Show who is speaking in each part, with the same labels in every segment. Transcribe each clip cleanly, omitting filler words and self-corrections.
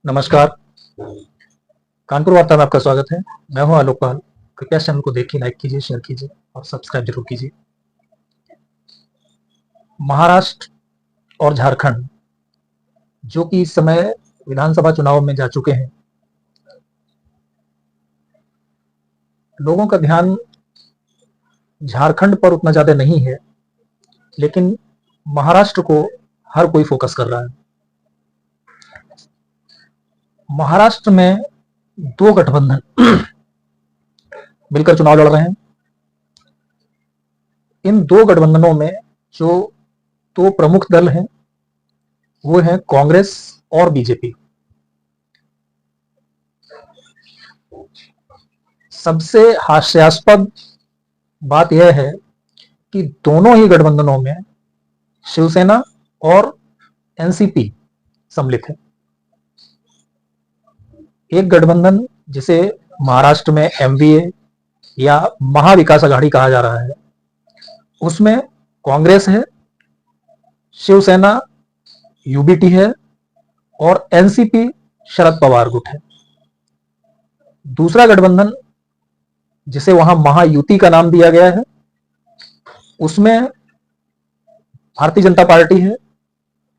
Speaker 1: नमस्कार। कानपुर वार्ता में आपका स्वागत है। मैं हूं आलोक पाल। कृपया चैनल को देखिए, लाइक कीजिए, शेयर कीजिए और सब्सक्राइब जरूर कीजिए। महाराष्ट्र और झारखंड जो कि इस समय विधानसभा चुनाव में जा चुके हैं, लोगों का ध्यान झारखंड पर उतना ज्यादा नहीं है, लेकिन महाराष्ट्र को हर कोई फोकस कर रहा है। महाराष्ट्र में दो गठबंधन मिलकर चुनाव लड़ रहे हैं। इन दो गठबंधनों में जो दो प्रमुख दल हैं वो हैं कांग्रेस और बीजेपी। सबसे हास्यास्पद बात यह है कि दोनों ही गठबंधनों में शिवसेना और एनसीपी सम्मिलित है। एक गठबंधन जिसे महाराष्ट्र में एमवीए या महाविकास आघाड़ी कहा जा रहा है, उसमें कांग्रेस है, शिवसेना यूबीटी है और एनसीपी शरद पवार गुट है। दूसरा गठबंधन जिसे वहां महायुति का नाम दिया गया है, उसमें भारतीय जनता पार्टी है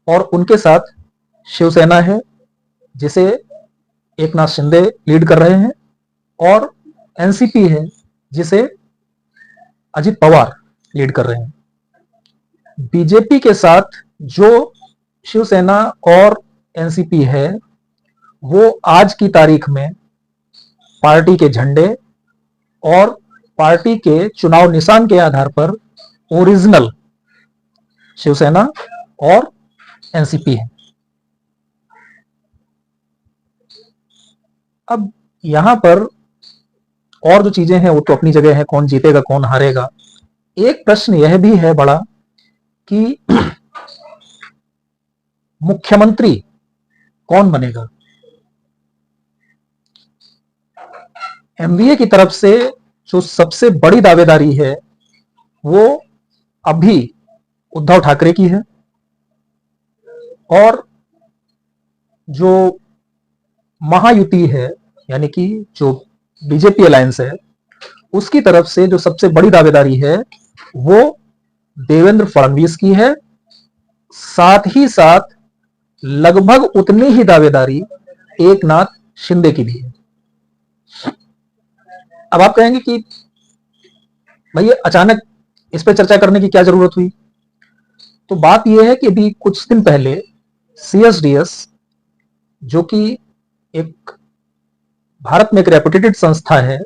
Speaker 1: और उनके साथ शिवसेना है जिसे एकनाथ शिंदे लीड कर रहे हैं, और एनसीपी है जिसे अजित पवार लीड कर रहे हैं। बीजेपी के साथ जो शिवसेना और एनसीपी है, वो आज की तारीख में पार्टी के झंडे और पार्टी के चुनाव निशान के आधार पर ओरिजिनल शिवसेना और एनसीपी है। अब यहां पर और जो चीजें हैं वो तो अपनी जगह है, कौन जीतेगा कौन हारेगा। एक प्रश्न यह भी है बड़ा कि मुख्यमंत्री कौन बनेगा। एमवीए की तरफ से जो सबसे बड़ी दावेदारी है वो अभी उद्धव ठाकरे की है, और जो महायुति है यानी कि जो बीजेपी अलायंस है, उसकी तरफ से जो सबसे बड़ी दावेदारी है वो देवेंद्र फडणवीस की है। साथ ही साथ लगभग उतनी ही दावेदारी एकनाथ शिंदे की भी है। अब आप कहेंगे कि भाई अचानक इस पर चर्चा करने की क्या जरूरत हुई। तो बात यह है कि अभी कुछ दिन पहले सीएसडीएस, जो कि एक भारत में एक रेपुटेटेड संस्था है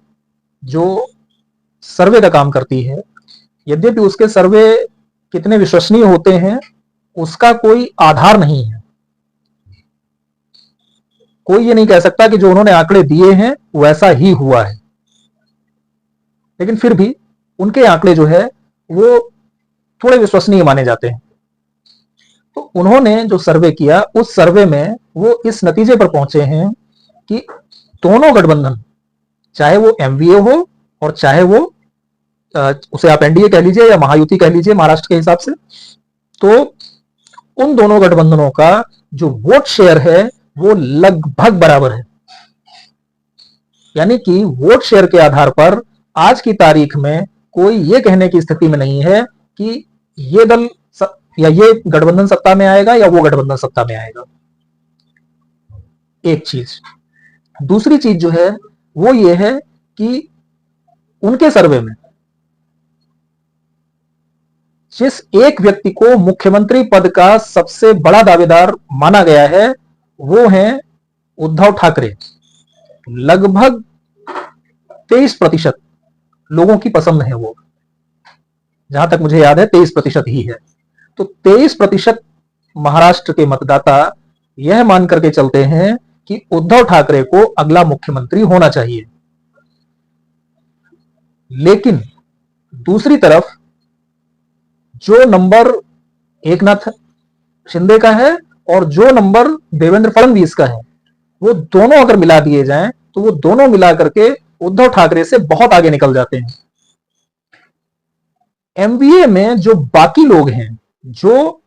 Speaker 1: जो सर्वे का काम करती है, यद्यपि उसके सर्वे कितने विश्वसनीय होते हैं उसका कोई आधार नहीं है। कोई ये नहीं कह सकता कि जो उन्होंने आंकड़े दिए हैं वैसा ही हुआ है, लेकिन फिर भी उनके आंकड़े जो है वो थोड़े विश्वसनीय माने जाते हैं। तो उन्होंने जो सर्वे किया, उस सर्वे में वो इस नतीजे पर पहुंचे हैं कि दोनों गठबंधन, चाहे वो एमवीए हो और चाहे वो उसे आप एनडीए कह लीजिए या महायुति कह लीजिए महाराष्ट्र के हिसाब से, तो उन दोनों गठबंधनों का जो वोट शेयर है वो लगभग बराबर है। यानी कि वोट शेयर के आधार पर आज की तारीख में कोई ये कहने की स्थिति में नहीं है कि ये दल या ये गठबंधन सत्ता में आएगा या वो गठबंधन सत्ता में आएगा। एक चीज। दूसरी चीज जो है वो ये है कि उनके सर्वे में जिस एक व्यक्ति को मुख्यमंत्री पद का सबसे बड़ा दावेदार माना गया है वो है उद्धव ठाकरे। लगभग 23% लोगों की पसंद है वो, जहां तक मुझे याद है 23% ही है। तो 23% महाराष्ट्र के मतदाता यह मान करके चलते हैं कि उद्धव ठाकरे को अगला मुख्यमंत्री होना चाहिए। लेकिन दूसरी तरफ जो नंबर एकनाथ शिंदे का है और जो नंबर देवेंद्र फडणवीस का है, वो दोनों अगर मिला दिए जाएं तो वो दोनों मिला करके उद्धव ठाकरे से बहुत आगे निकल जाते हैं। एमवीए में जो बाकी लोग हैं जो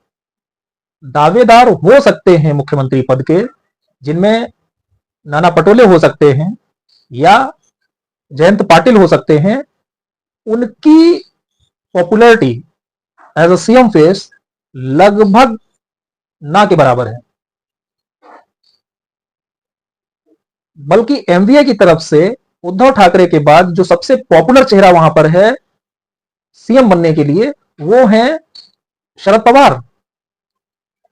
Speaker 1: दावेदार हो सकते हैं मुख्यमंत्री पद के, जिनमें नाना पटोले हो सकते हैं या जयंत पाटिल हो सकते हैं, उनकी popularity as a CM face लगभग ना के बराबर है। बल्कि एमवीए की तरफ से उद्धव ठाकरे के बाद जो सबसे पॉपुलर चेहरा वहां पर है सीएम बनने के लिए, वो है शरद पवार,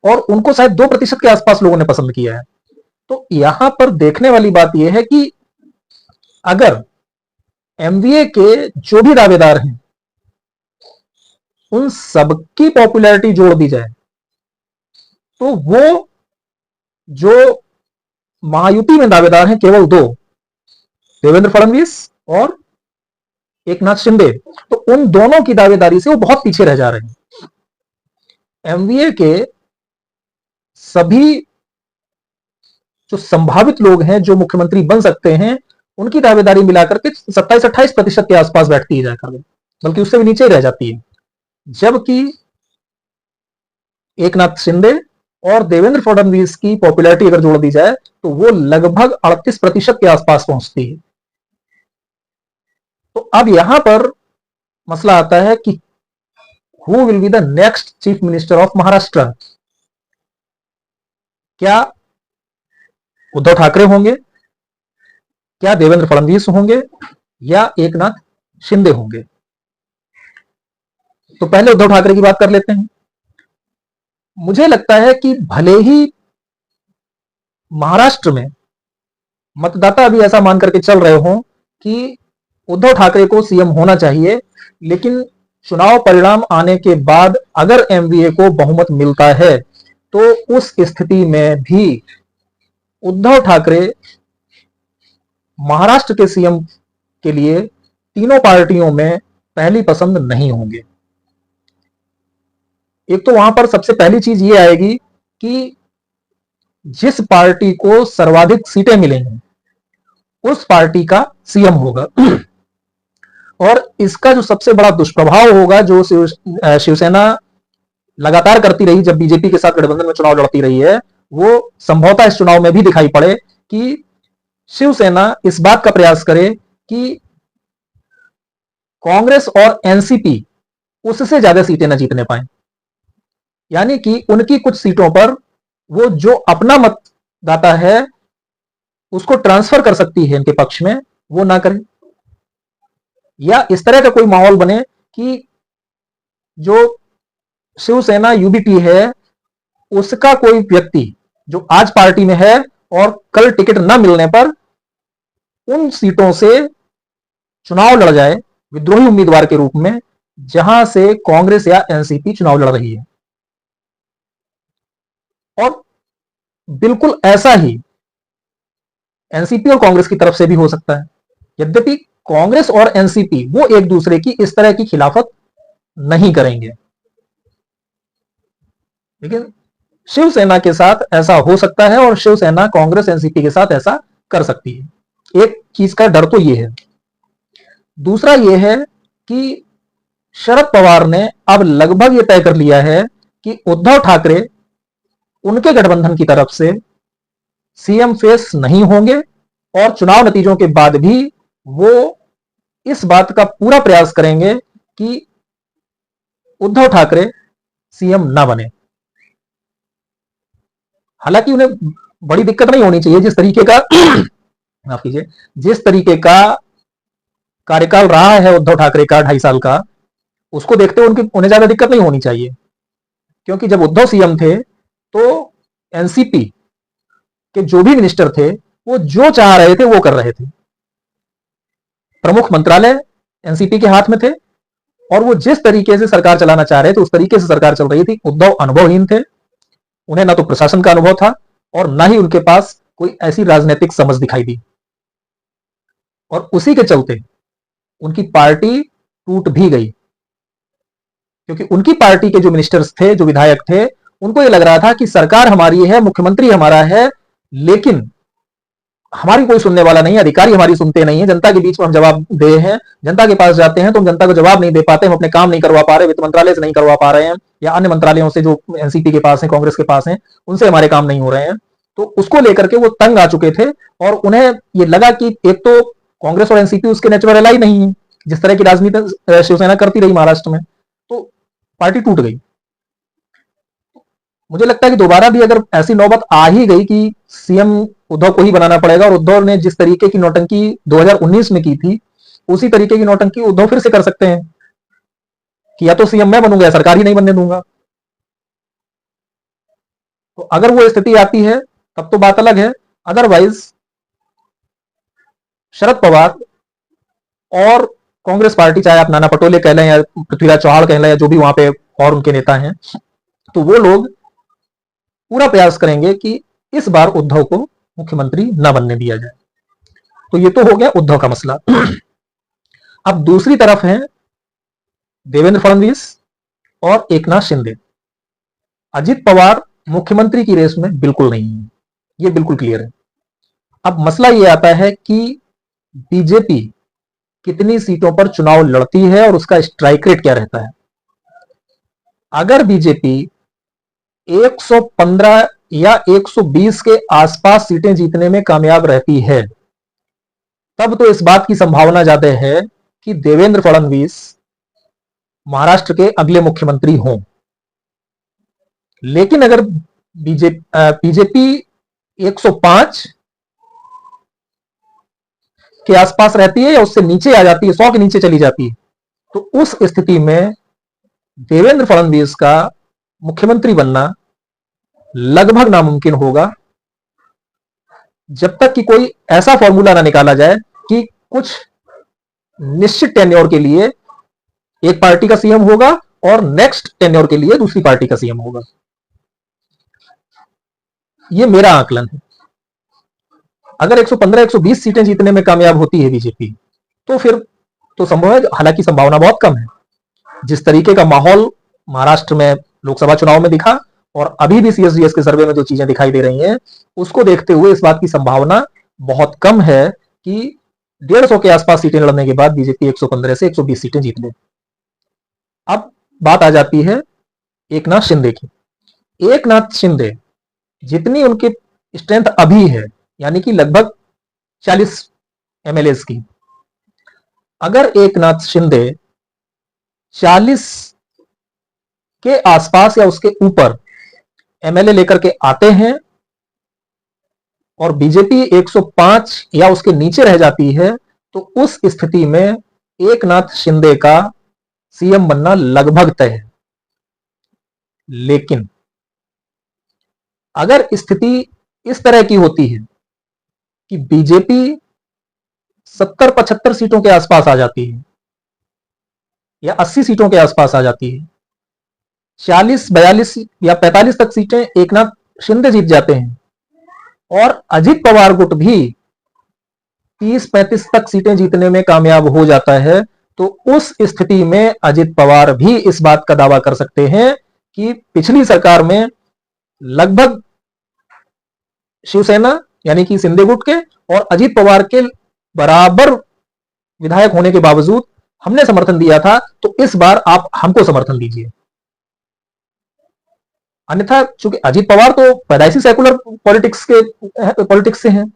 Speaker 1: और उनको शायद 2% के आसपास लोगों ने पसंद किया है। तो यहां पर देखने वाली बात यह है कि अगर एमवीए के जो भी दावेदार हैं उन सबकी पॉपुलैरिटी जोड़ दी जाए तो वो जो महायुति में दावेदार हैं केवल दो, देवेंद्र फडणवीस और एक नाथ शिंदे, तो उन दोनों की दावेदारी से वो बहुत पीछे रह जा रहे हैं। एमवीए के सभी जो संभावित लोग हैं जो मुख्यमंत्री बन सकते हैं, उनकी दावेदारी मिलाकर के 27-28% के आसपास बैठती है जाकर, बल्कि उससे भी नीचे रह जाती है। जबकि एक नाथ शिंदे और देवेंद्र फडणवीस की पॉपुलैरिटी अगर जोड़ दी जाए तो वो लगभग 38% के आसपास पहुंचती है। तो अब यहां पर मसला आता है कि who will be the next chief minister of Maharashtra. क्या उद्धव ठाकरे होंगे, क्या देवेंद्र फडणवीस होंगे, या एक नाथ शिंदे होंगे? तो पहले उद्धव ठाकरे की बात कर लेते हैं। मुझे लगता है कि भले ही महाराष्ट्र में मतदाता अभी ऐसा मान करके चल रहे हो कि उद्धव ठाकरे को सीएम होना चाहिए, लेकिन चुनाव परिणाम आने के बाद अगर एमवीए को बहुमत मिलता है तो उस स्थिति में भी उद्धव ठाकरे महाराष्ट्र के सीएम के लिए तीनों पार्टियों में पहली पसंद नहीं होंगे। एक तो वहां पर सबसे पहली चीज ये आएगी कि जिस पार्टी को सर्वाधिक सीटें मिलेंगी उस पार्टी का सीएम होगा, और इसका जो सबसे बड़ा दुष्प्रभाव होगा, जो शिवसेना लगातार करती रही जब बीजेपी के साथ गठबंधन में चुनाव लड़ती रही है, वो संभवतः इस चुनाव में भी दिखाई पड़े कि शिवसेना इस बात का प्रयास करे कि कांग्रेस और एनसीपी उससे ज्यादा सीटें न जीतने पाए, यानी कि उनकी कुछ सीटों पर वो जो अपना मतदाता है उसको ट्रांसफर कर सकती है इनके पक्ष में, वो ना करें, या इस तरह का कोई माहौल बने कि जो शिवसेना यूबीटी है उसका कोई व्यक्ति जो आज पार्टी में है और कल टिकट ना मिलने पर उन सीटों से चुनाव लड़ जाए विद्रोही उम्मीदवार के रूप में, जहां से कांग्रेस या एनसीपी चुनाव लड़ रही है। और बिल्कुल ऐसा ही एनसीपी और कांग्रेस की तरफ से भी हो सकता है। यद्यपि कांग्रेस और एनसीपी वो एक दूसरे की इस तरह की खिलाफत नहीं करेंगे, लेकिन शिवसेना के साथ ऐसा हो सकता है और शिवसेना कांग्रेस एनसीपी के साथ ऐसा कर सकती है। एक चीज का डर तो ये है। दूसरा ये है कि शरद पवार ने अब लगभग ये तय कर लिया है कि उद्धव ठाकरे उनके गठबंधन की तरफ से सीएम फेस नहीं होंगे, और चुनाव नतीजों के बाद भी वो इस बात का पूरा प्रयास करेंगे कि उद्धव ठाकरे सीएम ना बने। हालांकि उन्हें बड़ी दिक्कत नहीं होनी चाहिए, जिस तरीके का माफ कीजिए, जिस तरीके का कार्यकाल रहा है उद्धव ठाकरे का 2.5 साल का, उसको देखते हुए उन्हें ज्यादा दिक्कत नहीं होनी चाहिए, क्योंकि जब उद्धव सीएम थे तो एनसीपी के जो भी मिनिस्टर थे वो जो चाह रहे थे वो कर रहे थे। प्रमुख मंत्रालय एनसीपी के हाथ में थे और वो जिस तरीके से सरकार चलाना चाह रहे थे उस तरीके से सरकार चल रही थी। उद्धव अनुभवहीन थे, उन्हें ना तो प्रशासन का अनुभव था और ना ही उनके पास कोई ऐसी राजनीतिक समझ दिखाई दी, और उसी के चलते उनकी पार्टी टूट भी गई, क्योंकि उनकी पार्टी के जो मिनिस्टर्स थे, जो विधायक थे, उनको ये लग रहा था कि सरकार हमारी है, मुख्यमंत्री हमारा है, लेकिन हमारी कोई सुनने वाला नहीं है, अधिकारी हमारी सुनते नहीं है, जनता के बीच में हम जवाब दे हैं, जनता के पास जाते हैं तो हम जनता को जवाब नहीं दे पाते, हम अपने काम नहीं करवा पा रहे, वित्त मंत्रालय से नहीं करवा पा रहे हैं, या अन्य मंत्रालयों से जो एनसीपी के पास है, कांग्रेस के पास है, उनसे हमारे काम नहीं हो रहे हैं। तो उसको लेकर के वो तंग आ चुके थे और उन्हें ये लगा कि एक तो कांग्रेस और एनसीपी उसके नेचुरल एलाई नहीं है, जिस तरह की राजनीति शिवसेना करती रही महाराष्ट्र में, तो पार्टी टूट गई। मुझे लगता है कि दोबारा भी अगर ऐसी नौबत आ ही गई कि सीएम उद्धव को ही बनाना पड़ेगा, और उद्धव ने जिस तरीके की नौटंकी 2019 में की थी, उसी तरीके की नौटंकी उद्धव फिर से कर सकते हैं कि या तो सीएम मैं बनूंगा या सरकार ही नहीं बनने दूंगा। तो अगर वो स्थिति आती है तब तो बात अलग है। अदरवाइज शरद पवार और कांग्रेस पार्टी, चाहे आप नाना पटोले कह लें या पृथ्वीराज चौहान कह लें या जो भी वहां पे और उनके नेता हैं, तो वो लोग पूरा प्रयास करेंगे कि इस बार उद्धव को मुख्यमंत्री न बनने दिया जाए। तो ये तो हो गया उद्धव का मसला। अब दूसरी तरफ है देवेंद्र फडणवीस और एकनाथ शिंदे। अजित पवार मुख्यमंत्री की रेस में बिल्कुल नहीं है, ये बिल्कुल क्लियर है। अब मसला ये आता है कि बीजेपी कितनी सीटों पर चुनाव लड़ती है और उसका स्ट्राइक रेट क्या रहता है। अगर बीजेपी 115 या 120 के आसपास सीटें जीतने में कामयाब रहती है, तब तो इस बात की संभावना ज्यादा है कि देवेंद्र फडणवीस महाराष्ट्र के अगले मुख्यमंत्री हों। लेकिन अगर बीजेपी 105 के आसपास रहती है या उससे नीचे आ जाती है, 100 के नीचे चली जाती है, तो उस स्थिति में देवेंद्र फडणवीस का मुख्यमंत्री बनना लगभग नामुमकिन होगा, जब तक कि कोई ऐसा फॉर्मूला ना निकाला जाए कि कुछ निश्चित टेन्योर के लिए एक पार्टी का सीएम होगा और नेक्स्ट टेन्योर के लिए दूसरी पार्टी का सीएम होगा। यह मेरा आकलन है। अगर 115-120 सीटें जीतने में कामयाब होती है बीजेपी, तो फिर तो संभव है, हालांकि संभावना बहुत कम है। जिस तरीके का माहौल महाराष्ट्र में लोकसभा चुनाव में दिखा और अभी भी सीएसडीएस के सर्वे में जो चीजें दिखाई दे रही हैं, उसको देखते हुए इस बात की संभावना बहुत कम है कि 150 के आसपास सीटें लड़ने के बाद बीजेपी 115 से 120 सीटें जीत ले। अब बात आ जाती है एकनाथ शिंदे की। एकनाथ शिंदे जितनी उनकी स्ट्रेंथ अभी है, यानी कि लगभग 40 एमएलए की, अगर एकनाथ शिंदे 40 के आसपास या उसके ऊपर एमएलए लेकर के आते हैं और बीजेपी 105 या उसके नीचे रह जाती है, तो उस स्थिति में एकनाथ शिंदे का सीएम बनना लगभग तय है। लेकिन अगर स्थिति इस तरह की होती है कि बीजेपी 70-75 सीटों के आसपास आ जाती है या 80 सीटों के आसपास आ जाती है, 40-42 या 45 तक सीटें एकनाथ शिंदे जीत जाते हैं और अजित पवार गुट भी 30-35 तक सीटें जीतने में कामयाब हो जाता है, तो उस स्थिति में अजित पवार भी इस बात का दावा कर सकते हैं कि पिछली सरकार में लगभग शिवसेना यानी कि शिंदे गुट के और अजित पवार के बराबर विधायक होने के बावजूद हमने समर्थन दिया था, तो इस बार आप हमको समर्थन दीजिए। अन्यथा चूंकि अजित पवार तो पैदाइशी सेकुलर पॉलिटिक्स से हैं,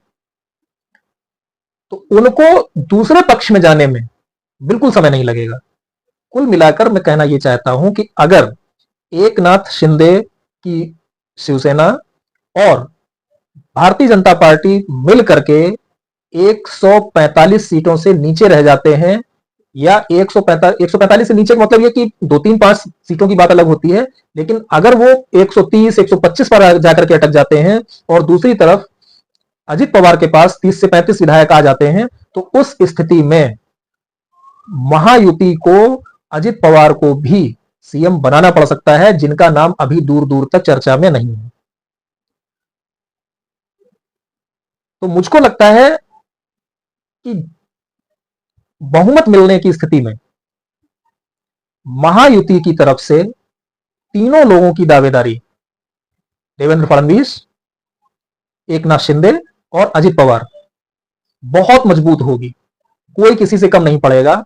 Speaker 1: तो उनको दूसरे पक्ष में जाने में बिल्कुल समय नहीं लगेगा। कुल मिलाकर मैं कहना यह चाहता हूं कि अगर एकनाथ शिंदे की शिवसेना और भारतीय जनता पार्टी मिल करके 145 सीटों से नीचे रह जाते हैं, या 145 से नीचे का मतलब यह कि 2-3-5 सीटों की बात अलग होती है, लेकिन अगर वो 130-125 पर जाकर के अटक जाते हैं और दूसरी तरफ अजित पवार के पास 30 से 35 विधायक आ जाते हैं, तो उस स्थिति में महायुति को अजित पवार को भी सीएम बनाना पड़ सकता है, जिनका नाम अभी दूर दूर तक चर्चा में नहीं है। तो मुझको लगता है कि बहुमत मिलने की स्थिति में महायुति की तरफ से तीनों लोगों की दावेदारी, देवेंद्र फडणवीस, एकनाथ शिंदे और अजित पवार, बहुत मजबूत होगी। कोई किसी से कम नहीं पड़ेगा,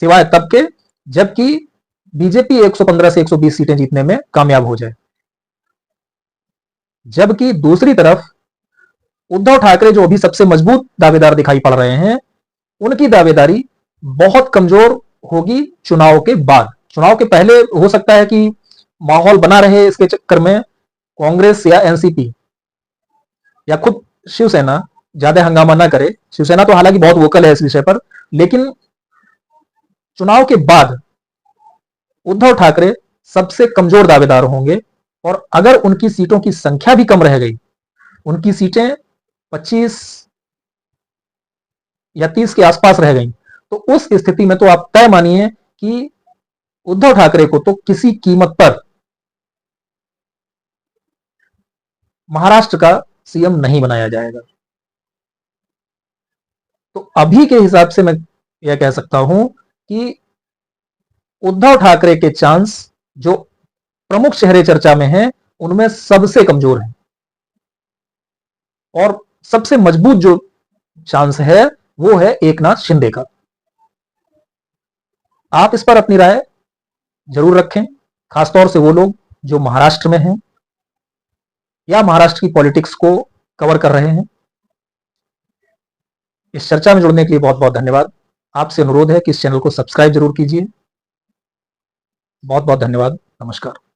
Speaker 1: सिवाय तब के जबकि बीजेपी 115 से 120 सीटें जीतने में कामयाब हो जाए। जबकि दूसरी तरफ उद्धव ठाकरे जो अभी सबसे मजबूत दावेदार दिखाई पड़ रहे हैं, उनकी दावेदारी बहुत कमजोर होगी चुनाव के बाद। चुनाव के पहले हो सकता है कि माहौल बना रहे, इसके चक्कर में कांग्रेस या एनसीपी या खुद शिवसेना ज्यादा हंगामा ना करे। शिवसेना तो हालांकि बहुत वोकल है इस विषय पर, लेकिन चुनाव के बाद उद्धव ठाकरे सबसे कमजोर दावेदार होंगे। और अगर उनकी सीटों की संख्या भी कम रह गई, उनकी सीटें 25 या 30 के आसपास रह गई, तो उस स्थिति में तो आप तय मानिए कि उद्धव ठाकरे को तो किसी कीमत पर महाराष्ट्र का सीएम नहीं बनाया जाएगा। तो अभी के हिसाब से मैं यह कह सकता हूं कि उद्धव ठाकरे के चांस जो प्रमुख चेहरे चर्चा में हैं, उनमें सबसे कमजोर है। और सबसे मजबूत जो चांस है वो है एकनाथ शिंदे का। आप इस पर अपनी राय जरूर रखें, खासतौर से वो लोग जो महाराष्ट्र में हैं या महाराष्ट्र की पॉलिटिक्स को कवर कर रहे हैं। इस चर्चा में जुड़ने के लिए बहुत बहुत धन्यवाद। आपसे अनुरोध है कि इस चैनल को सब्सक्राइब जरूर कीजिए। बहुत बहुत धन्यवाद। नमस्कार।